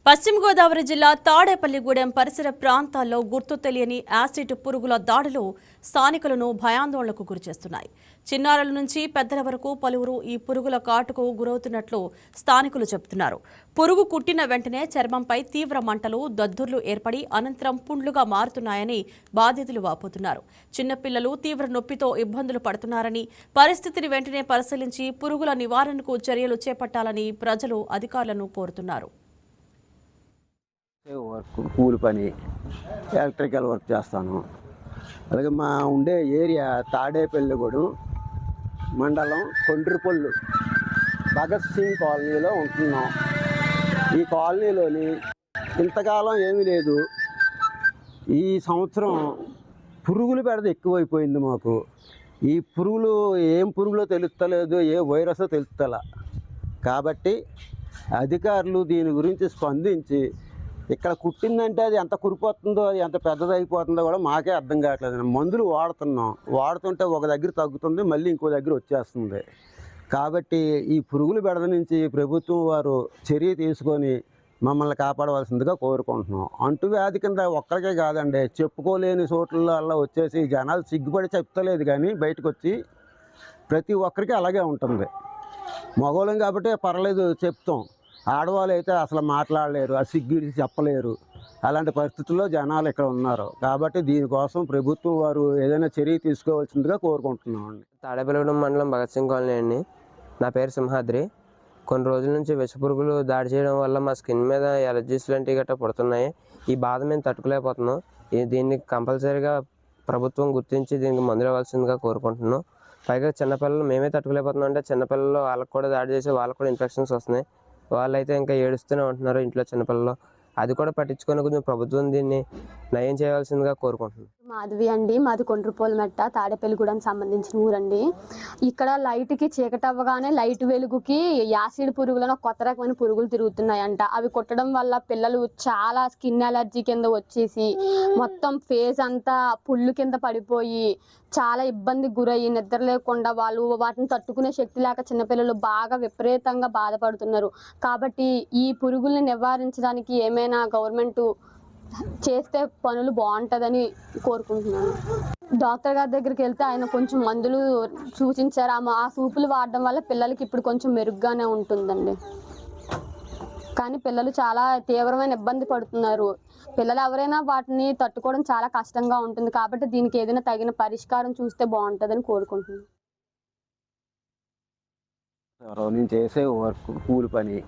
పశ్చిమ గోదావరి జిల్లా తాడేపల్లిగూడెం పరిసర ప్రాంతాల్లో గుర్తు తెలియని యాసిడ్ పురుగుల దాడులు స్థానికులను భయాందోళనకు గురిచేస్తున్నాయి. చిన్నారుల నుంచి పెద్దల వరకు పలువురు ఈ పురుగుల కాటుకు గురవుతున్నట్లు స్థానికులు చెబుతున్నారు. పురుగు కుట్టిన వెంటనే చర్మంపై తీవ్ర మంటలు, దద్దుర్లు ఏర్పడి అనంతరం పుండ్లుగా మారుతున్నాయని బాధితులు వాపోతున్నారు. చిన్నపిల్లలు తీవ్ర నొప్పితో ఇబ్బందులు పడుతున్నారని, పరిస్థితిని వెంటనే పరిశీలించి పురుగుల నివారణకు చర్యలు చేపట్టాలని ప్రజలు అధికారులను కోరుతున్నారు. వర్క్ కూలి పని, ఎలక్ట్రికల్ వర్క్ చేస్తాను. అలాగే మా ఉండే ఏరియా తాడేపల్లిగూడెం మండలం కొండ్రిపల్లి భగత్ సింగ్ కాలనీలో ఉంటున్నాం. ఈ కాలనీలోని ఇంతకాలం ఏమీ లేదు. ఈ సంవత్సరం పురుగుల బెడద ఎక్కువైపోయింది మాకు. ఈ పురుగులు ఏం పురుగులో తెలుస్తలేదు, ఏ వైరస్ తెలుస్తలా. కాబట్టి అధికారులు దీని గురించి స్పందించి ఇక్కడ కుట్టిందంటే అది ఎంత కురిపోతుందో, అది ఎంత పెద్దదైపోతుందో కూడా మాకే అర్థం కావట్లేదు. మందులు వాడుతుంటే ఒక దగ్గర తగ్గుతుంది, మళ్ళీ ఇంకో దగ్గర వచ్చేస్తుంది. కాబట్టి ఈ పురుగుల బెడద నుంచి ప్రభుత్వం వారు చర్య తీసుకొని మమ్మల్ని కాపాడవలసిందిగా కోరుకుంటున్నాం. అంటువ్యాధి కింద ఒక్కరికే కాదండి, చెప్పుకోలేని చోట్ల అలా వచ్చేసి జనాలు సిగ్గుపడి చెప్తలేదు, కానీ బయటకు వచ్చి ప్రతి ఒక్కరికి అలాగే ఉంటుంది. మగవాళ్ళం కాబట్టి పర్లేదు చెప్తాం, ఆడవాళ్ళు అయితే అసలు మాట్లాడలేరు, ఆ సిగ్గిడిచి చెప్పలేరు. అలాంటి పరిస్థితుల్లో జనాలు ఇక్కడ ఉన్నారు. కాబట్టి దీనికోసం ప్రభుత్వం వారు ఏదైనా చర్య తీసుకోవాల్సిందిగా కోరుకుంటున్నామండి. తాడేపల్లిగూడెం మండలం భగత్ సింగ్ కాలనీ అండి. నా పేరు సింహాద్రి. కొన్ని రోజుల నుంచి విషపురుగులు దాడి చేయడం వల్ల మా స్కిన్ మీద ఎలర్జీస్ లాంటివి గట్రా పడుతున్నాయి. ఈ బాధ మేము తట్టుకోలేకపోతున్నాం. దీన్ని కంపల్సరీగా ప్రభుత్వం గుర్తించి దీనికి మందులు ఇవ్వాల్సిందిగా కోరుకుంటున్నాం. పైగా చిన్నపిల్లలు మేమే తట్టుకోలేకపోతున్నాం అంటే చిన్నపిల్లలు వాళ్ళకు కూడా దాడి చేసి వాళ్ళకు కూడా ఇన్ఫెక్షన్స్ వస్తున్నాయి. వాళ్ళైతే ఇంకా ఏడుస్తూనే ఉంటున్నారు ఇంట్లో చిన్నపిల్లలు. అది కూడా పట్టించుకొని కొంచెం ప్రభుత్వం దీన్ని నయం చేయవలసిందిగా కోరుకుంటున్నాను. మాధవి అండి, మాది కొండ్రపోలమెట్ట తాడేపల్లిగూడెం సంబంధించిన ఊరండి. ఇక్కడ లైట్కి చీకటి అవ్వగానే లైట్ వెలుగుకి యాసిడ్ పురుగులను కొత్త రకమైన పురుగులు తిరుగుతున్నాయంట. అవి కుట్టడం వల్ల పిల్లలు చాలా స్కిన్ అలర్జీ కింద వచ్చేసి మొత్తం ఫేస్ అంతా పుళ్ళు కింద పడిపోయి చాలా ఇబ్బందికి గురయ్యి నిద్ర లేకుండా వాళ్ళు వాటిని తట్టుకునే శక్తి లేక చిన్నపిల్లలు బాగా విపరీతంగా బాధపడుతున్నారు. కాబట్టి ఈ పురుగుల్ని నివారించడానికి ఏమైనా గవర్నమెంట్ చేస్తే పనులు బాగుంటుందని కోరుకుంటున్నాను. డాక్టర్ గారి దగ్గరికి వెళ్తే ఆయన కొంచెం మందులు సూచించారు. ఆ సూపులు వాడడం వల్ల పిల్లలకి ఇప్పుడు కొంచెం మెరుగ్గానే ఉంటుందండి. కానీ పిల్లలు చాలా తీవ్రమైన ఇబ్బంది పడుతున్నారు. పిల్లలు ఎవరైనా వాటిని తట్టుకోవడం చాలా కష్టంగా ఉంటుంది. కాబట్టి దీనికి ఏదైనా తగిన పరిష్కారం చూస్తే బాగుంటుందని కోరుకుంటున్నాను. నేను చేసే వర్క్ కూలి పని,